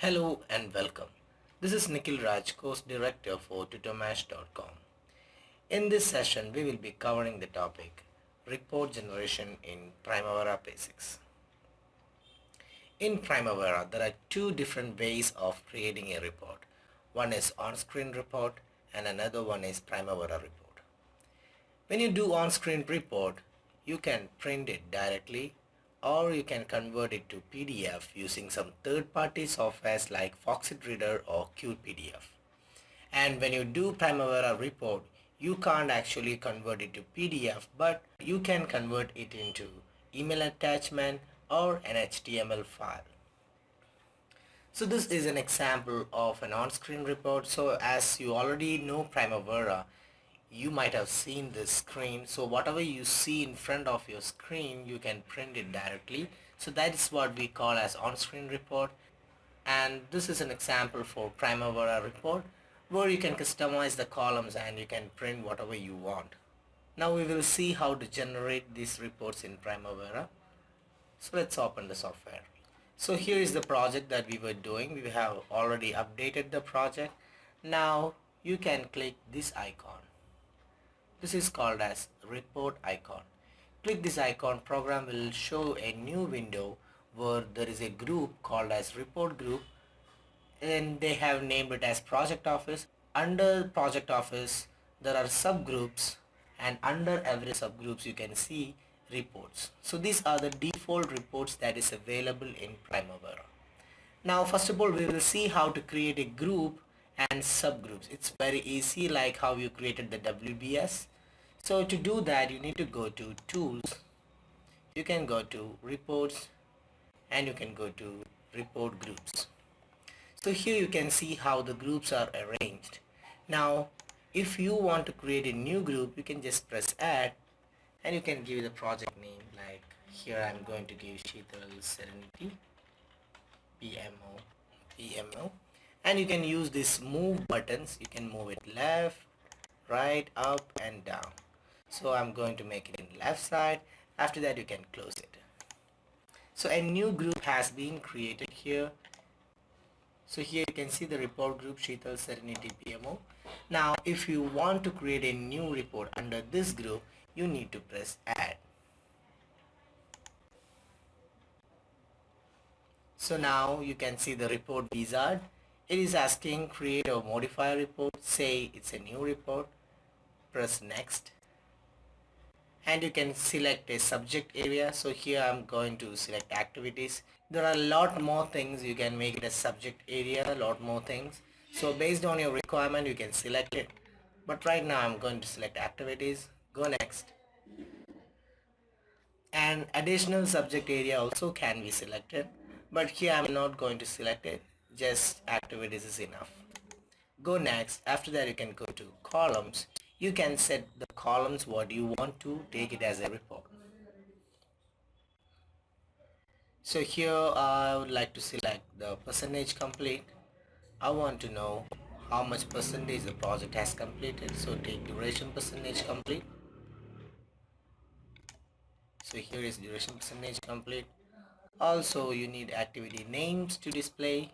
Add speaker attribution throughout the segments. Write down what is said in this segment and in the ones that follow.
Speaker 1: Hello and welcome. This is Nikhil Raj, Course Director for tutormash.com. In this session, we will be covering the topic Report Generation in Primavera P6. In Primavera, there are two different ways of creating a report. One is on-screen report and another one is Primavera report. When you do on-screen report, you can print it directly or you can convert it to PDF using some third-party softwares like Foxit Reader or Qt PDF. And when you do Primavera report, you can't actually convert it to PDF, but you can convert it into email attachment or an HTML file. So this is an example of an on-screen report. So as you already know Primavera, you might have seen this screen. So whatever you see in front of your screen, you can print it directly. So that is what we call as on-screen report. And this is an example for Primavera report where you can customize the columns and you can print whatever you want. Now we will see how to generate these reports in Primavera. So let's open the software. So here is the project that we were doing. We have already updated the project. Now you can click this icon. This is called as report icon. Click this icon, program will show a new window where there is a group called as report group and they have named it as project office. Under project office there are subgroups and under every subgroups you can see reports. So these are the default reports that is available in Primavera. Now first of all we will see how to create a group and subgroups. It's very easy, like how you created the WBS. So to do that you need to go to tools, you can go to reports and you can go to report groups. So here you can see how the groups are arranged. Now if you want to create a new group, you can just press add and you can give the project name, like here I'm going to give Sheetal Serenity PMO, and you can use these move buttons. You can move it left, right, up and down. So I'm going to make it in left side. After that you can close it. So a new group has been created here. So here you can see the report group Sheetal Serenity PMO. Now if you want to create a new report under this group, you need to press add. So now you can see the report wizard. It is asking create or modify a report. Say it's a new report. Press next. And you can select a subject area. So here I'm going to select activities. There are a lot more things. You can make it a subject area, a lot more things. So based on your requirement you can select it. But right now I'm going to select activities. Go next. And additional subject area also can be selected, but here I'm not going to select it, just activities is enough. Go next. After that you can go to columns. You can set the columns what you want to take it as a report. So here I would like to select the percentage complete. I want to know how much percentage the project has completed, so take duration percentage complete. So here is duration percentage complete. Also you need activity names to display.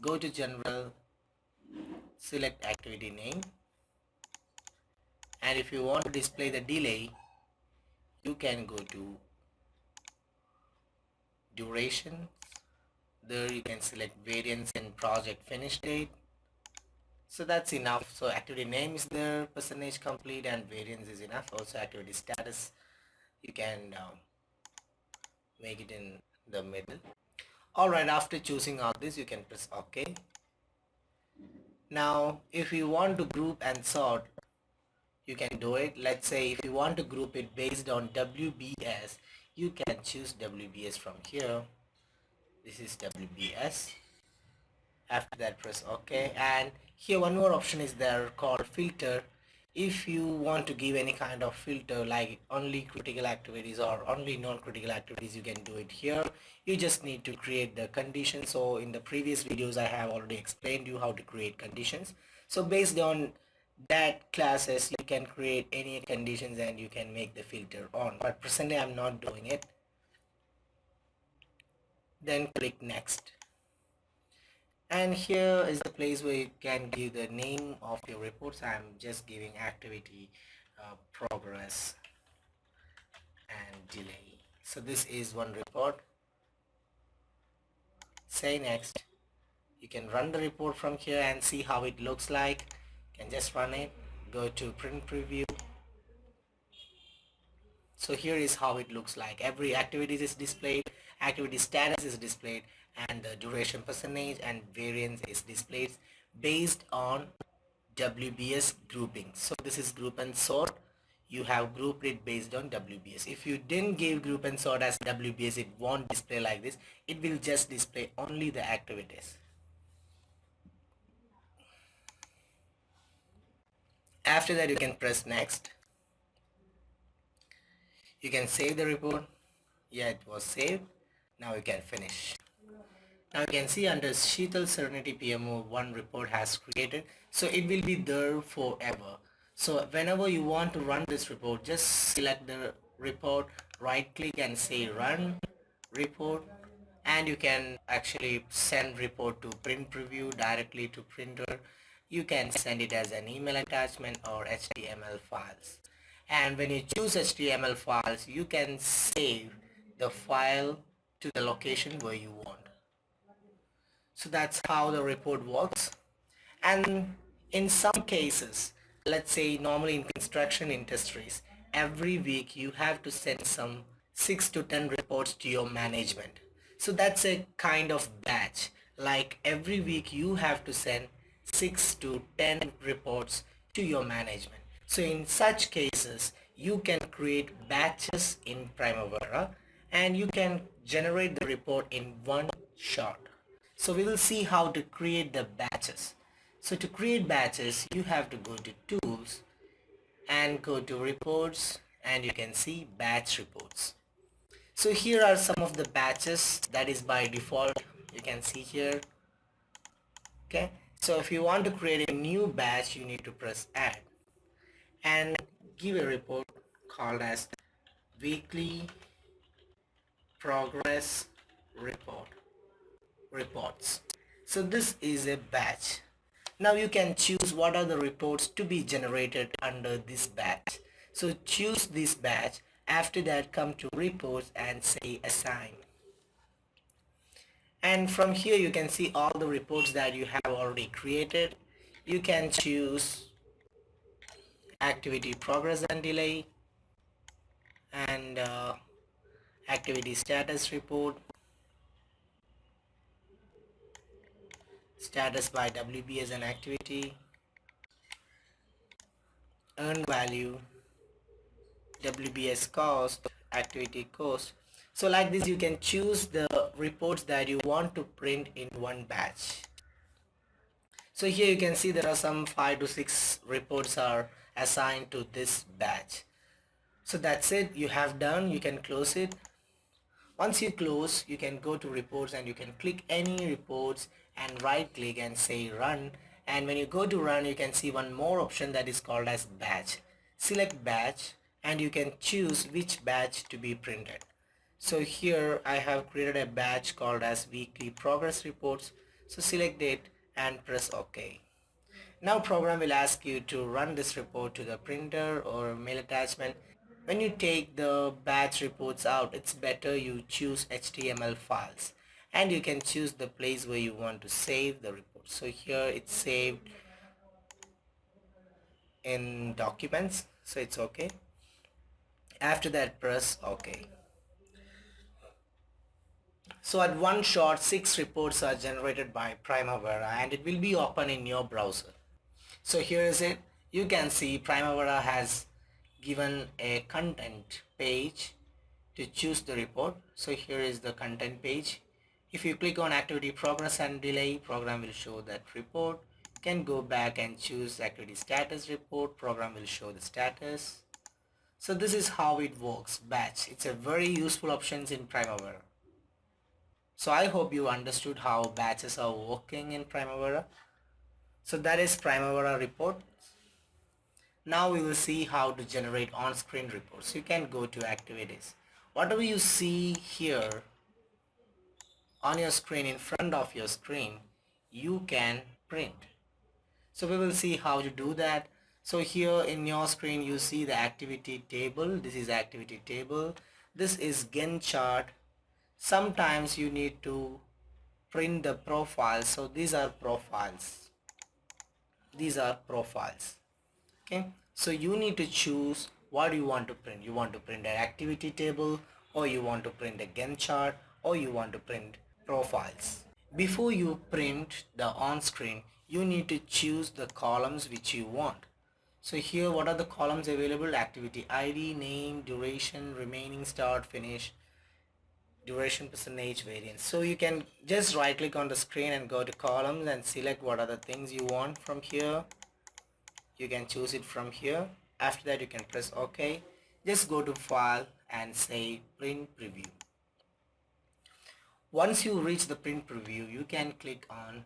Speaker 1: Go to general, select activity name, and if you want to display the delay you can go to duration. There you can select variance and project finish date. So that's enough. So activity name is there, percentage complete, and variance is enough. Also activity status you can make it in the middle. Alright, after choosing all this you can press OK. Now if you want to group and sort, you can do it. Let's say if you want to group it based on WBS, you can choose WBS from here. This is WBS. After that press OK, and here one more option is there called filter. If you want to give any kind of filter like only critical activities or only non-critical activities, you can do it here. You just need to create the conditions. So in the previous videos I have already explained you how to create conditions. So based on that classes you can create any conditions and you can make the filter on, but presently I'm not doing it. Then click next. And here is the place where you can give the name of your reports. I'm just giving activity, progress and delay. So this is one report. Say next. You can run the report from here and see how it looks like. You can just run it, go to print preview. So here is how it looks like. Every activity is displayed, activity status is displayed, and the duration percentage and variance is displayed based on WBS grouping. So this is group and sort. You have grouped it based on WBS. If you didn't give group and sort as WBS, it won't display like this. It will just display only the activities. After that, you can press next. You can save the report. Yeah, it was saved. Now you can finish. Now you can see under Sheetal Serenity PMO, one report has created. So it will be there forever. So whenever you want to run this report, just select the report, right click and say run report, and you can actually send report to print preview directly to printer. You can send it as an email attachment or HTML files. And when you choose HTML files, you can save the file to the location where you want. So that's how the report works. And in some cases, let's say normally in construction industries, every week you have to send some 6 to 10 reports to your management. So that's a kind of batch. Like every week you have to send 6 to 10 reports to your management. So in such cases, you can create batches in Primavera and you can generate the report in one shot. So we will see how to create the batches. So to create batches, you have to go to tools and go to reports, and you can see batch reports. So here are some of the batches that is by default. You can see here. Okay. So if you want to create a new batch, you need to press add and give a report called as weekly progress report reports. So this is a batch. Now you can choose what are the reports to be generated under this batch. So choose this batch. After that, come to reports and say assign. And from here you can see all the reports that you have already created. You can choose activity progress and delay and activity status report, status by WBS and activity, earned value, WBS cost, activity cost. So like this you can choose the reports that you want to print in one batch. So here you can see there are some 5 to 6 reports are assigned to this batch. So that's it, you have done. You can close it. Once you close, you can go to reports and you can click any reports and right click and say run. And when you go to run, you can see one more option that is called as batch. Select batch and you can choose which batch to be printed. So here I have created a batch called as weekly progress reports. So select it and press OK. Now program will ask you to run this report to the printer or mail attachment. When you take the batch reports out, it's better you choose HTML files and you can choose the place where you want to save the report. So here it's saved in documents, so it's okay. After that press OK. So at one shot 6 reports are generated by Primavera and it will be open in your browser. So here is it. You can see Primavera has given a content page to choose the report. So here is the content page. If you click on activity progress and delay, program will show that report. You can go back and choose activity status report. Program will show the status. So this is how it works, batch. It's a very useful options in Primavera. So I hope you understood how batches are working in Primavera. So that is Primavera report. Now we will see how to generate on-screen reports. You can go to activities. Whatever you see here on your screen, in front of your screen, you can print. So we will see how to do that. So here in your screen you see the activity table. This is activity table. This is Gantt chart. Sometimes you need to print the profiles. So these are profiles. These are profiles. Okay. So you need to choose what you want to print. You want to print an activity table, or you want to print a Gantt chart, or you want to print profiles. Before you print the on-screen, you need to choose the columns which you want. So here what are the columns available? Activity ID, name, duration, remaining, start, finish, duration, percentage, variance. So you can just right click on the screen and go to columns and select what are the things you want from here. You can choose it from here. After that you can press OK. Just go to file and say print preview. Once you reach the print preview, you can click on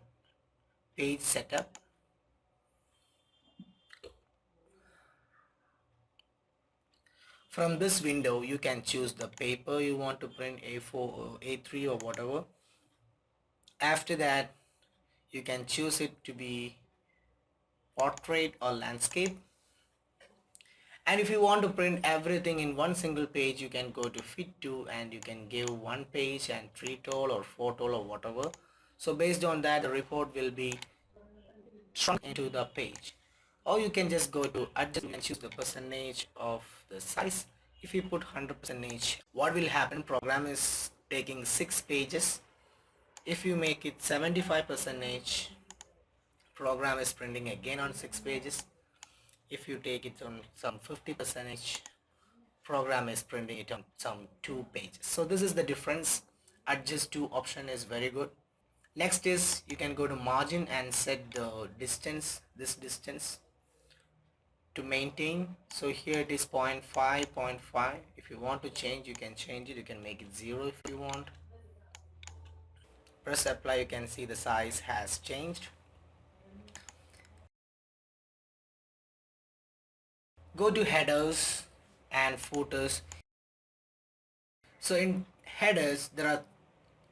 Speaker 1: page setup. From this window you can choose the paper you want to print, A4 or A3 or whatever. After that you can choose it to be portrait or landscape. And if you want to print everything in one single page, you can go to fit to and you can give one page and 3 tall or 4 tall or whatever. So based on that the report will be shrunk into the page. Or you can just go to adjust and choose the percentage of the size. If you put 100%, what will happen? Program is taking 6 pages. If you make it 75%, program is printing again on 6 pages. If you take it on some 50%, program is printing it on some 2 pages. So this is the difference. Adjust to option is very good. Next is you can go to margin and set the distance, this distance to maintain. So here it is 0.5. If you want to change, you can change it. You can make it 0 if you want. Press apply. You can see the size has changed. Go to headers and footers. So in headers there are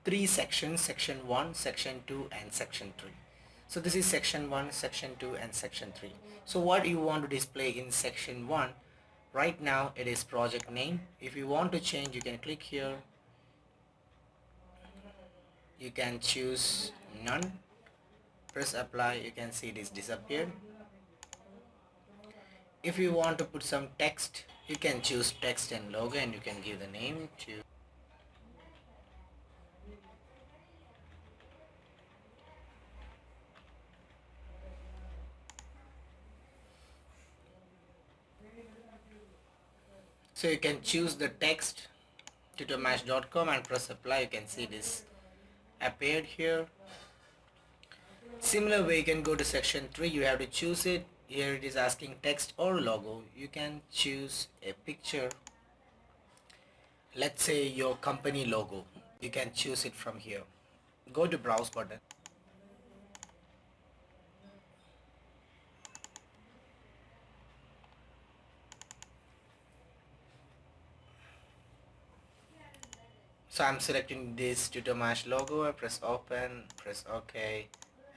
Speaker 1: 3 sections: section 1, section 2 and section 3. So this is section 1, section 2 and section 3. So what you want to display in section 1, right now it is project name. If you want to change, you can click here. You can choose none. Press apply. You can see it is disappeared. If you want to put some text, you can choose text and logo and you can give the name to. So you can choose the text tutormatch.com and press apply. You can see this appeared here. Similar way you can go to section 3. You have to choose it. Here it is asking text or logo. You can choose a picture. Let's say your company logo. You can choose it from here. Go to browse button. So I'm selecting this tutormatch logo. I press open, press OK,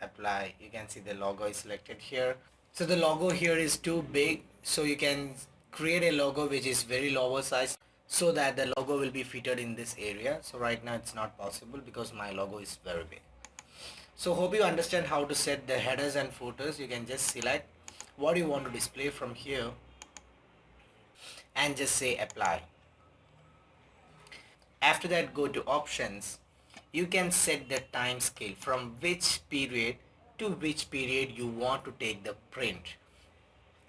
Speaker 1: apply. You can see the logo is selected here. So the logo here is too big, so you can create a logo which is very lower size so that the logo will be fitted in this area. So right now it's not possible because my logo is very big. So hope you understand how to set the headers and footers. You can just select what you want to display from here and just say apply. After that, go to options. You can set the time scale from which period to which period you want to take the print.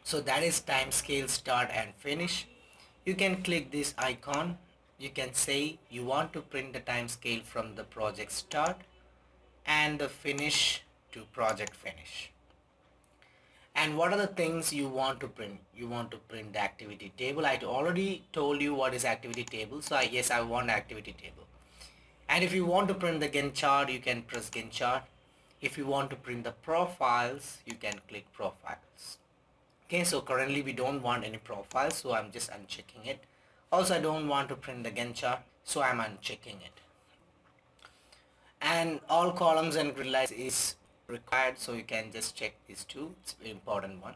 Speaker 1: So that is time scale start and finish. You can click this icon. You can say you want to print the time scale from the project start and the finish to project finish. And what are the things you want to print? You want to print the activity table. I already told you what is activity table. So yes, I want activity table. And if you want to print the Gantt chart, you can press Gantt chart. If you want to print the profiles, you can click profiles. Okay, so currently we don't want any profiles, so I'm just unchecking it. Also, I don't want to print the Gantt chart, so I'm unchecking it. And all columns and grid lines is required, so you can just check these two. It's an important one.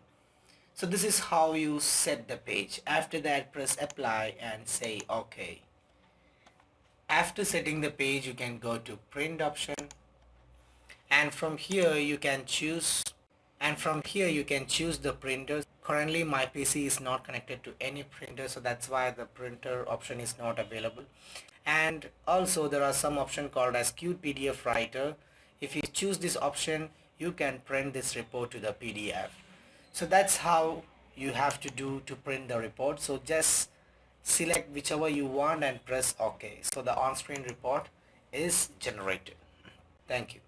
Speaker 1: So this is how you set the page. After that, press apply and say OK. After setting the page, you can go to print option, and from here you can choose the printer. Currently my PC is not connected to any printer, so that's why the printer option is not available. And also there are some option called as Qt PDF writer. If you choose this option, you can print this report to the PDF. So that's how you have to do to print the report. So just select whichever you want and press OK. So the on-screen report is generated. Thank you.